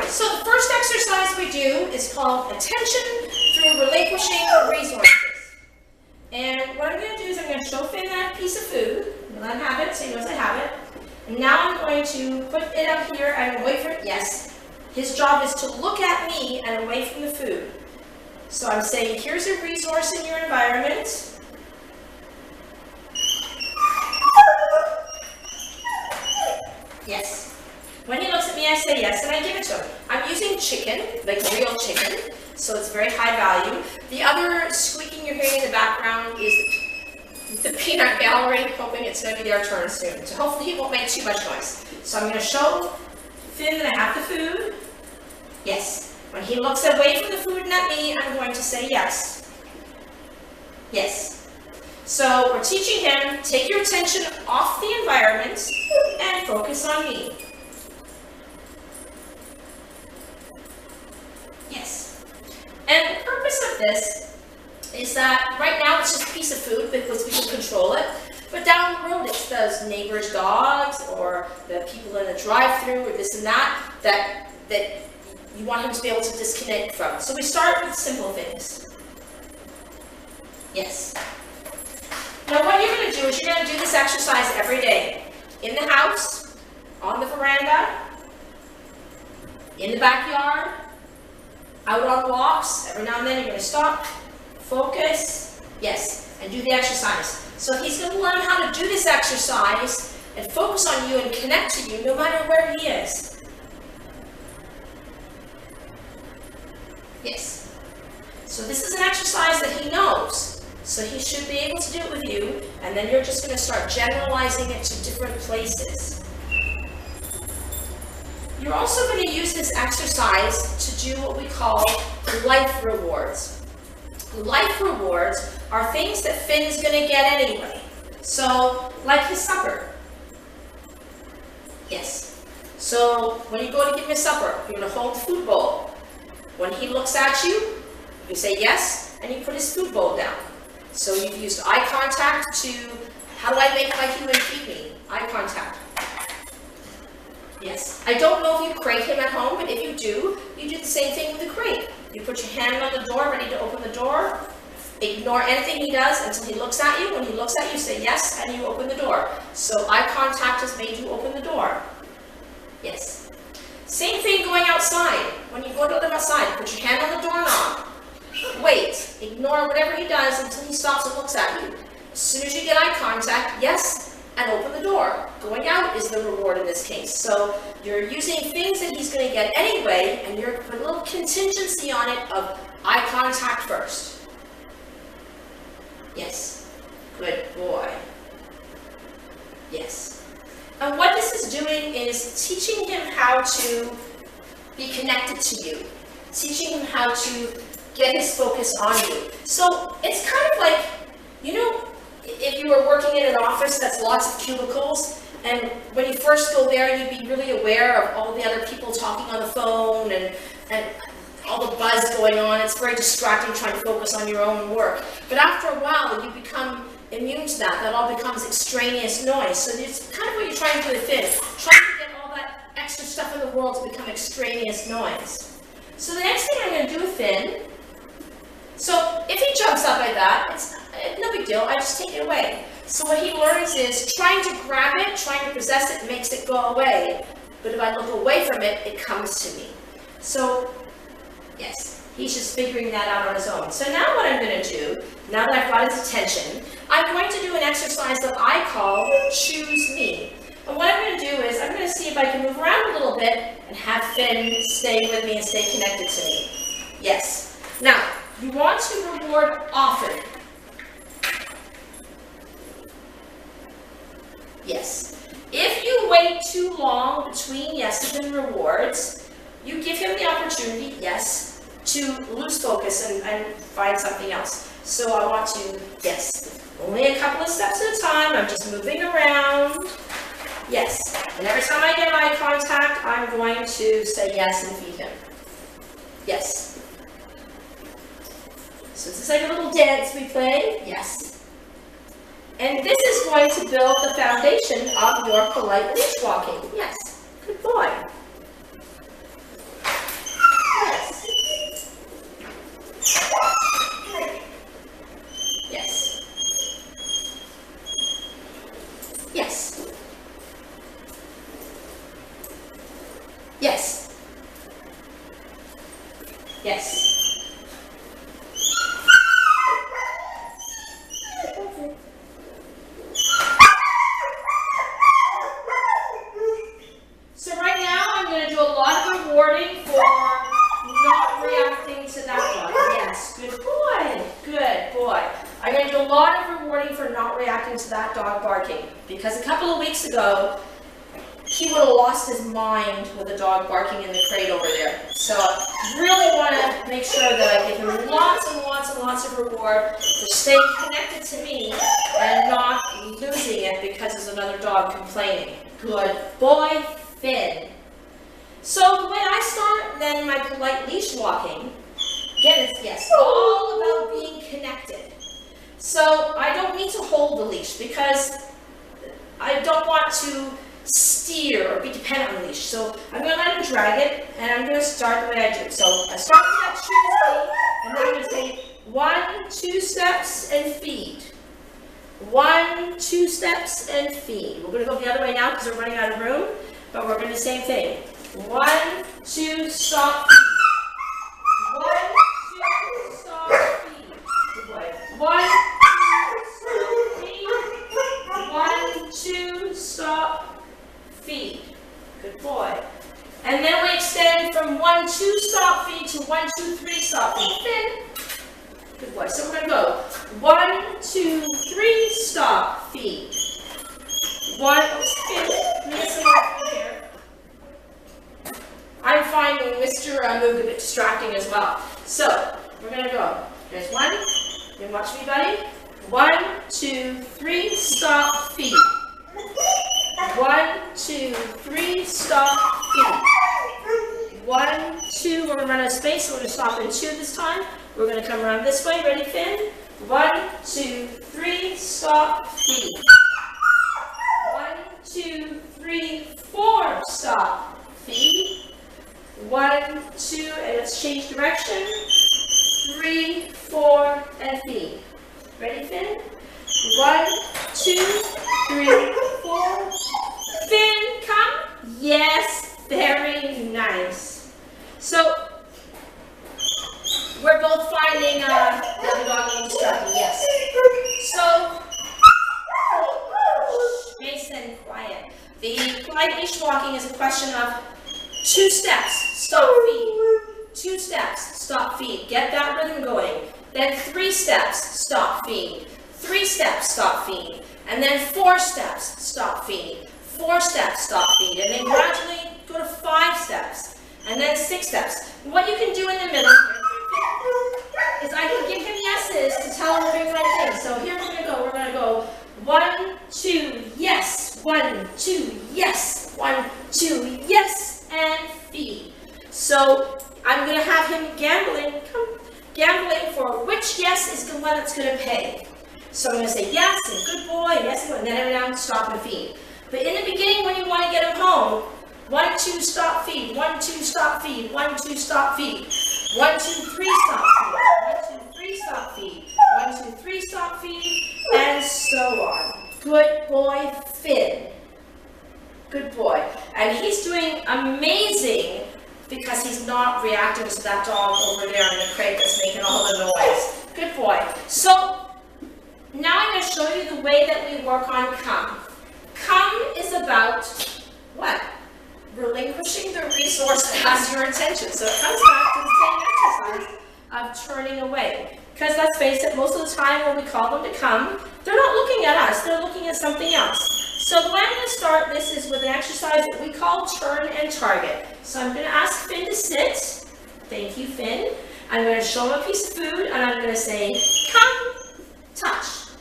So the first exercise we do is called attention through relinquishing resources. And what I'm going to do is I'm going to show Finn that piece of food. I'm going to let him have it so he knows I have it. And now I'm going to put it up here and wait for it. Yes. His job is to look at me and away from the food. So I'm saying, here's a resource in your environment. Yes. When he looks at me, I say yes, and I give it to him. I'm using chicken, like real chicken, so it's very high value. The other squeaking you're hearing in the background is the peanut gallery, hoping it's going to be their turn soon. So hopefully he won't make too much noise. So I'm going to show Finn that I have the food. Yes. When he looks away from the food and at me, I'm going to say yes. Yes. So we're teaching him, take your attention off the environment and focus on me. Yes. And the purpose of this is that right now it's just a piece of food because we can control it. But down the road it's those neighbors' dogs or the people in the drive-thru or this and that you want him to be able to disconnect from. So we start with simple things. Yes. Now what you're going to do is you're going to do this exercise every day. In the house, on the veranda, in the backyard, out on walks. Every now and then you're going to stop, focus, yes, and do the exercise. So he's going to learn how to do this exercise and focus on you and connect to you no matter where he is. Yes. So this is an exercise that he knows. So he should be able to do it with you, and then you're just going to start generalizing it to different places. You're also going to use this exercise to do what we call life rewards. Life rewards are things that Finn's going to get anyway. So, like his supper. Yes. So, when you go to give him his supper, you're going to hold the food bowl. When he looks at you, you say yes, and you put his food bowl down. So you've used eye contact to, how do I make my human feed me? Eye contact. Yes. I don't know if you crate him at home, but if you do the same thing with the crate. You put your hand on the door, ready to open the door. Ignore anything he does until he looks at you. When he looks at you, say yes, and you open the door. So eye contact has made you open the door. Yes. Same thing going outside. When you go to live outside, put your hand on the doorknob. Wait. Ignore whatever he does until he stops and looks at you. As soon as you get eye contact, yes, and open the door. Going out is the reward in this case. So you're using things that he's going to get anyway, and you're putting a little contingency on it of eye contact first. Yes. Good boy. Yes. And what this is doing is teaching him how to be connected to you. Teaching him how to get his focus on you. So it's kind of like, you know, if you were working in an office that's lots of cubicles, and when you first go there, you'd be really aware of all the other people talking on the phone and all the buzz going on. It's very distracting trying to focus on your own work. But after a while, you become immune to that. That all becomes extraneous noise. So it's kind of what you're trying to do with Finn. Trying to get all that extra stuff in the world to become extraneous noise. So the next thing I'm going to do with Finn, so if he jumps up like that, it's no big deal. I just take it away. So what he learns is trying to grab it, trying to possess it makes it go away. But if I look away from it, it comes to me. So, yes, he's just figuring that out on his own. So now what I'm going to do, now that I've got his attention, I'm going to do an exercise that I call Choose Me. And what I'm going to do is I'm going to see if I can move around a little bit and have Finn stay with me and stay connected to me. Yes. Now, you want to reward often. Yes. If you wait too long between yeses and rewards, you give him the opportunity, yes, to lose focus and find something else. So I want to, yes, only a couple of steps at a time. I'm just moving around. Yes. And every time I get eye contact, I'm going to say yes and feed him. Yes. So this is like a little dance we play. Yes. And this is going to build the foundation of your polite leash walking. Yes. Good boy. rewarding for not reacting to that dog barking. Because a couple of weeks ago, he would have lost his mind with the dog barking in the crate over there. So I really want to make sure that I give him lots and lots and lots of reward for staying connected to me and not losing it because there's another dog complaining. Good boy, Finn. So the way I start then my polite leash walking, again, it's yes, all about being connected. So I don't need to hold the leash because I don't want to steer or be dependent on the leash. So I'm going to let him drag it, and I'm going to start the way I do. So I start with that shoe, and then I'm going to say 1, 2 steps and feed. 1, 2 steps and feed. We're going to go the other way now because we're running out of room, but we're going to do the same thing. 1, 2, stop, feed. 1, 2, stop, feed. Good boy. 1, 2, stop, feed. Good boy. And then we extend from 1, 2, stop, feed to 1, 2, 3, stop, feed. Finn. Good boy. So we're going to go 1, 2, 3, stop, feed. 1, Finn, missing one here. I'm finding Mr. Moog a bit distracting as well. So we're going to go. There's 1. You watch me, buddy. 1, 2, 3, stop, feed. 1, 2, 3, stop, feed. 1, 2, we're going to run out of space, so we're going to stop in 2 this time. We're going to come around this way. Ready, Finn? 1, 2, 3, stop, feed. 1, 2, 3, 4, stop, feed. 1, 2, and let's change direction. 3, 4, and feed. Ready, Finn? 1, 2, 3, 4. Finn, come. Yes, very nice. So we're both finding the other dog being distracted. Yes. So nice and quiet. The polite leash walking is a question of 2 steps, stop, feed. 2 steps, stop, feed. Get that rhythm going. Then 3 steps, stop, feed. 3 steps, stop, feed. And then 4 steps, stop, feed. 4 steps, stop, feed. And then gradually go to 5 steps. And then 6 steps. What you can do in the middle is I can give him yeses to tell him we're doing the right thing. So here we're going to go. We're going to go 1, 2, yes. 1, 2, yes. 1, 2, yes. And feed. So I'm going to have him gambling for which yes is the one that's going to pay. So I'm going to say yes, and good boy, and yes, and then every now and then stop and feed. But in the beginning, when you want to get him home, 1, 2, stop, feed. 1, 2, stop, feed. 1, 2, stop, feed. 1, 2, 3, stop, feed. 1, 2, 3, stop, feed. 1, 2, 3, stop, feed, and so on. Good boy, Finn. Good boy. And he's doing amazing because he's not reacting to that dog over there in the crate that's making all the noise. Good boy. So now I'm going to show you the way that we work on come. Come is about what? Relinquishing the resource that has your attention. So it comes back to the same exercise of turning away. Because let's face it, most of the time when we call them to come, they're not looking at us, they're looking at something else. So the way I'm going to start this is with an exercise that we call turn and target. So I'm going to ask Finn to sit. Thank you, Finn. I'm going to show him a piece of food, and I'm going to say, come, touch.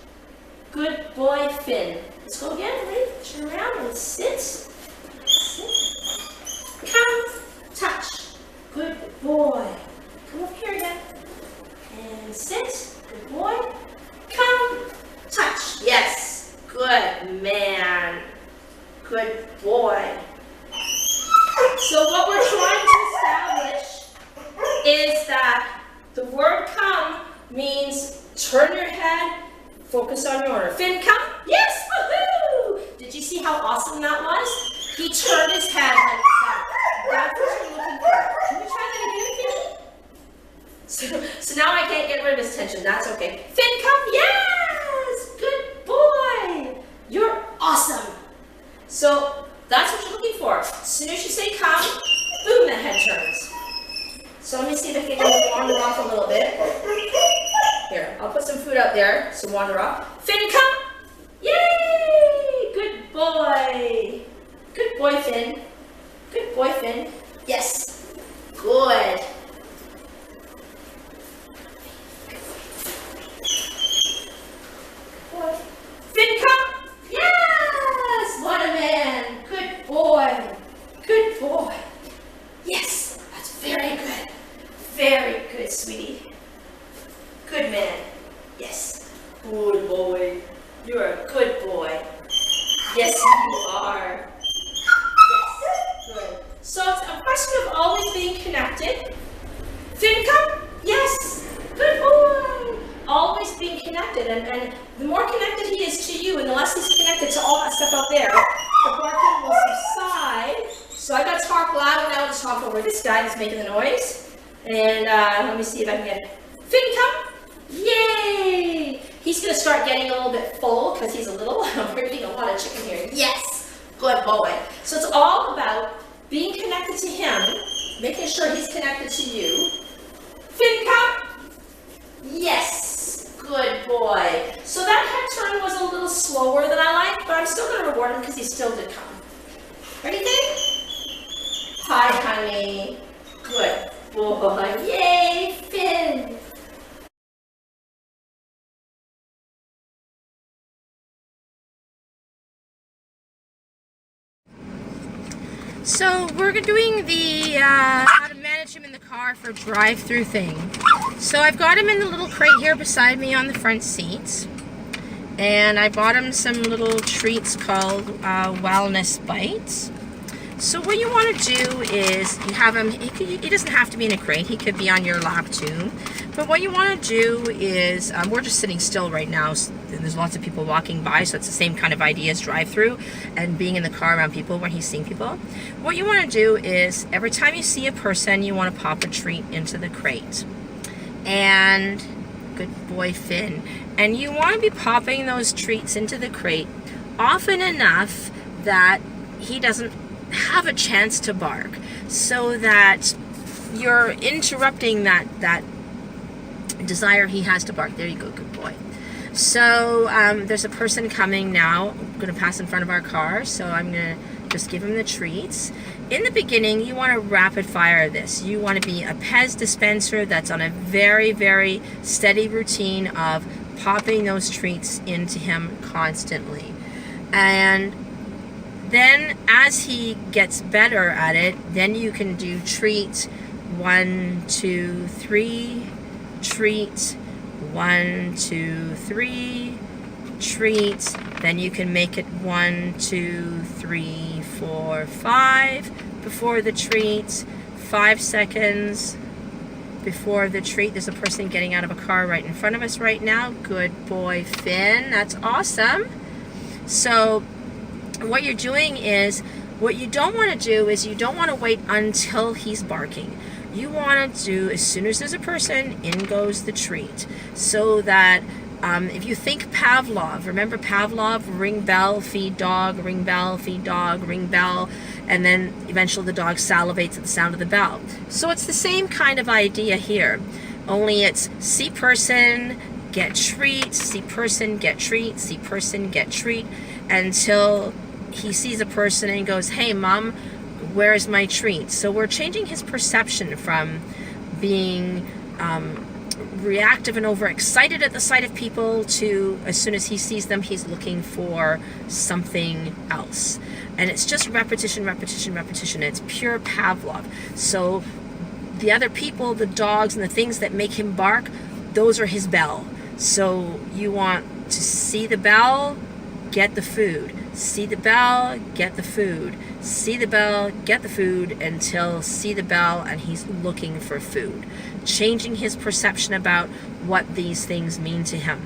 Good boy, Finn. Let's go again. Ready? Turn around and sit. Sit. Come, touch. Good boy. Come up here again. And sit. Good boy. Come, touch. Yes. Good man. Good boy. So what we're trying to establish is that the word come means turn your head, focus on your order. Finn, come. Yes, woohoo! Did you see how awesome that was? He turned his head like that. That's what you're looking for. Can we try that again, Finn? So now I can't get rid of his attention. That's okay. Finn, come. Yes! Good boy. You're awesome. So that's what you're looking for. As soon as you say come, boom, the head turns. So let me see if I can wander off a little bit. Here, I'll put some food out there, so wander off. Finn, boy. Good boy, Finn. Good boy, Finn. Yes. Good. Boy. Finn, come. Yes. What a man. Good boy. Good boy. Yes. That's very good. Very good, sweetie. Good man. Yes. Good boy. You're a good boy. Yes, you are. Yes. Good. So it's a question of always being connected. Finn, come. Yes. Good boy. Always being connected. And the more connected he is to you and the less he's connected to all that stuff out there, the barking will subside. So I got to talk loud now to talk over this guy that's making the noise. And let me see if I can get it. Finn, come. Yay! He's going to start getting a little bit full because he's a little, we're eating a lot of chicken here. Yes! Good boy. So it's all about being connected to him, making sure he's connected to you. Finn, come. Yes! Good boy. So that head turn was a little slower than I like, but I'm still going to reward him because he still did come. Ready, Finn? Hi, honey. Good boy. Yay, Finn! So we're doing the how to manage him in the car for drive-through thing. So I've got him in the little crate here beside me on the front seat. And I bought him some little treats called Wellness Bites. So what you want to do is you have him, he doesn't have to be in a crate, he could be on your lap too. But what you want to do is, we're just sitting still right now, so there's lots of people walking by, so it's the same kind of idea as drive-through and being in the car around people when he's seeing people. What you want to do is, every time you see a person, you want to pop a treat into the crate. And, good boy Finn, and you want to be popping those treats into the crate often enough that he doesn't have a chance to bark, so that you're interrupting that desire he has to bark. There you go, good boy. So there's a person coming now. I'm going to pass in front of our car, so I'm going to just give him the treats. In the beginning, you want to rapid fire this. You want to be a Pez dispenser that's on a very, very steady routine of popping those treats into him constantly. And then as he gets better at it, then you can do treat 1, 2, 3, treat 1, 2, 3, treat. Then you can make it 1, 2, 3, 4, 5 before the treat. 5 seconds before the treat. There's a person getting out of a car right in front of us right now. Good boy, Finn. That's awesome. So what you're doing is, what you don't want to do is you don't want to wait until he's barking. You want to do, as soon as there's a person, in goes the treat. So that if you think Pavlov, remember Pavlov, ring bell, feed dog, ring bell, feed dog, ring bell, and then eventually the dog salivates at the sound of the bell. So it's the same kind of idea here, only it's see person, get treat, see person, get treat, see person, get treat, until he sees a person and goes, hey mom, where's my treat? So we're changing his perception from being reactive and overexcited at the sight of people to, as soon as he sees them, he's looking for something else. And it's just repetition, repetition, repetition. It's pure Pavlov. So the other people, the dogs and the things that make him bark, those are his bell. So you want to see the bell, get the food. See the bell, get the food. See the bell, get the food, until see the bell and he's looking for food. Changing his perception about what these things mean to him.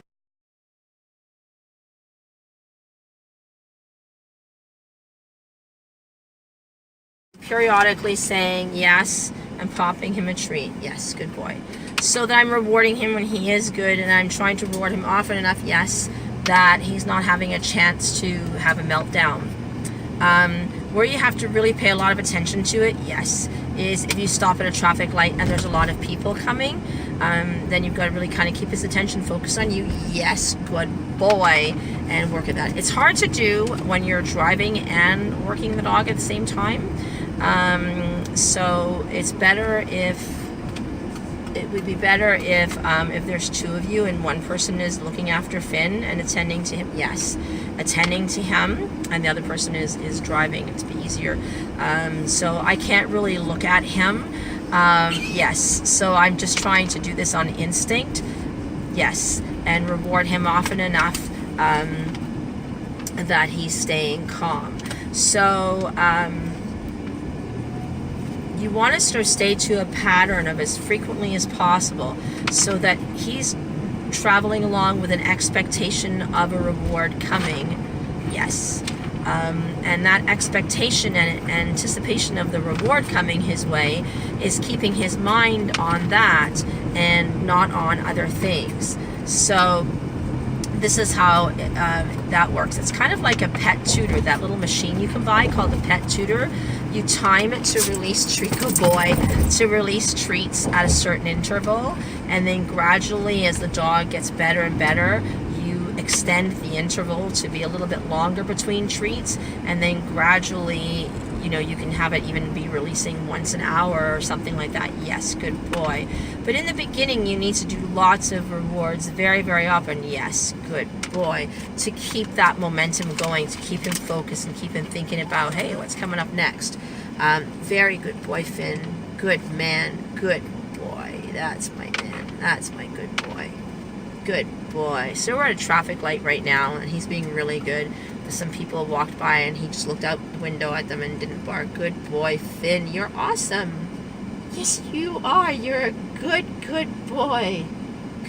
Periodically saying yes and popping him a treat. Yes, good boy. So that I'm rewarding him when he is good, and I'm trying to reward him often enough, yes, that he's not having a chance to have a meltdown. Where you have to really pay a lot of attention to it, yes, is if you stop at a traffic light and there's a lot of people coming, then you've got to really kind of keep his attention focused on you. Yes, good boy. and work at that. It's hard to do when you're driving and working the dog at the same time. So it's better if it would be better if there's two of you and one person is looking after Finn and attending to him. Yes, attending to him, and the other person is driving. It'd be easier. So I can't really look at him. Yes, so I'm just trying to do this on instinct. Yes, and reward him often enough that he's staying calm. So you want to sort of stay to a pattern of as frequently as possible so that he's traveling along with an expectation of a reward coming. Yes. And that expectation and anticipation of the reward coming his way is keeping his mind on that and not on other things. So this is how that works. It's kind of like a pet tutor, that little machine you can buy called a pet tutor. You time it to release to release treats at a certain interval, and then gradually as the dog gets better and better, you extend the interval to be a little bit longer between treats, and then gradually, you know, you can have it even be releasing once an hour or something like that. Yes, good boy. But in the beginning, you need to do lots of rewards very, very often. Yes, good boy. To keep that momentum going, to keep him focused and keep him thinking about, hey, what's coming up next? Very good boy, Finn. Good man. Good boy. That's my man. That's my good boy. Good boy. So we're at a traffic light right now, and he's being really good. Some people walked by and he just looked out the window at them and didn't bark. Good boy, Finn. You're awesome. Yes, you are. You're a good boy.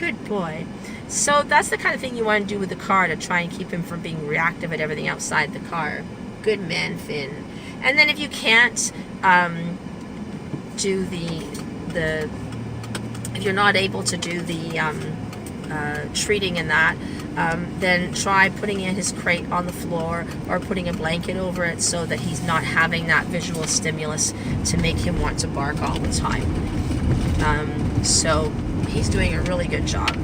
Good boy. So that's the kind of thing you want to do with the car to try and keep him from being reactive at everything outside the car. Good man, Finn. And then if you can't do the if you're not able to do the treating and that, then try putting in his crate on the floor or putting a blanket over it so that he's not having that visual stimulus to make him want to bark all the time. So he's doing a really good job.